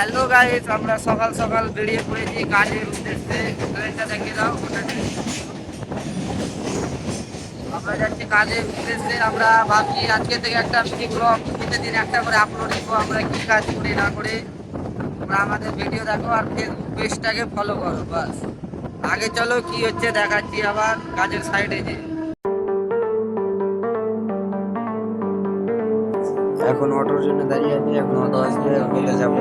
Hello guys, আমরা সকাল সকাল বেরিয়ে পড়েছি কাজের উদ্দেশ্যে। ট্রেনটা দেখে দাও। আমরা যাচ্ছি কাজের উদ্দেশ্যে। আমরা ভাবছি আজকে থেকে একটা মিনি ব্লগ প্রতিদিন একটা করে আপলোড দিব। আমরা কি কাজ করি না করে তোমরা আমাদের ভিডিও দেখো আর ফেসবুক পেজটাকে ফলো করো। বাস আগে চলো, কি হচ্ছে দেখাচ্ছি আবার কাজের সাইডে যে। এখন অটোর জন্য দাঁড়িয়ে আছি, এখন অটো আসলে অটোতে যাবো।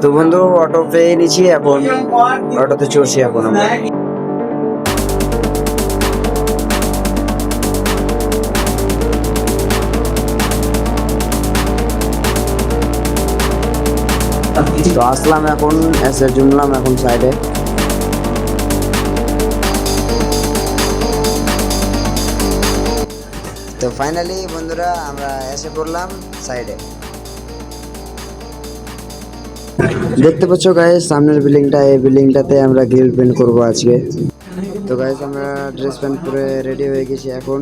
তো বন্ধু অটো পেয়ে নিচ্ছি, এখন অটোতে চড়ছি এখন আমরা। তো আসলাম, এখন এসে জুমলাম এখন সাইডে। তো ফাইনালি বন্ধুরা আমরা এসে পড়লাম সাইডে। দেখতে পাচ্ছ গাইস সামনের বিল্ডিংটা, এই বিল্ডিংটাতে আমরা গ্রিল পেন্ট করবো আজকে। তো গাইস আমরা ড্রেস প্যান্ট পরে রেডি হয়ে গেছি, এখন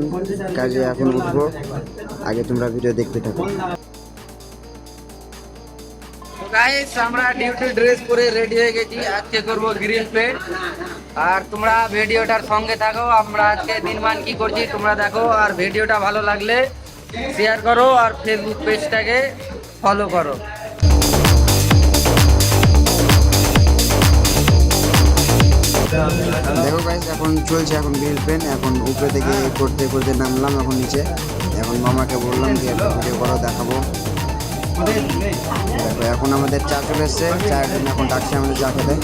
কাজে এখন উঠবো। আগে তোমরা ভিডিও দেখতে থাকো। তো গাইস আমরা ডিউটি ড্রেস পরে রেডি হয়ে গেছি, আজকে করবো গ্রিল পেন্ট। আর তোমরা ভিডিওটার সঙ্গে থাকো, আমরা আজকে দিনমান কি করছি তোমরা দেখো। আর ভিডিওটা ভালো লাগলে শেয়ার করো আর ফেসবুক পেজটাকে ফলো করো। দেখো গাইস এখন চলছে এখন গ্রিল পেন্ট। এখন উপরে থেকে করতে করতে নামলাম এখন নিচে। এখন মামাকে বললাম যে একটা ভিডিও করো, দেখাবো। দেখো এখন আমাদের চা চলে এসছে, চায়ের জন্য এখন ডাকছে আমাদের চা খেতে।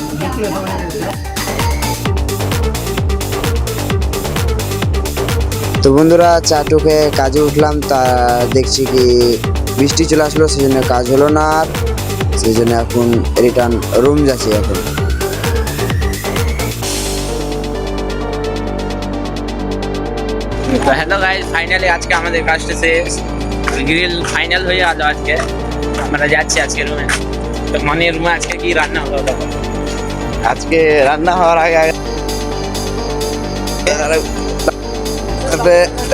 তো বন্ধুরা চা টুকে কাজে উঠলাম, তা দেখছি কি বৃষ্টি চলে আসলো, সেই জন্য কাজ হলো না। আর সেই জন্য এখন রিটার্ন রুম যাচ্ছি এখন। তো হ্যালো গাইস, ফাইনালি আজকে আমাদের কাজটা শেষ, গ্রিল ফাইনাল হয়ে গেল। আজকে আমরা যাচ্ছি আজকে রুমে। তো মনের রুমে আজকে কি রান্না হলো দেখো। আজকে রান্না হওয়ার আগে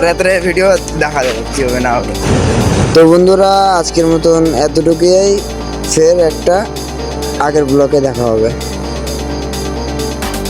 রাত্রে ভিডিও দেখা যাবে কি হবে না হবে। তো বন্ধুরা আজকের মতন এতটুকুই, ফের একটা আগের ব্লগে দেখা হবে।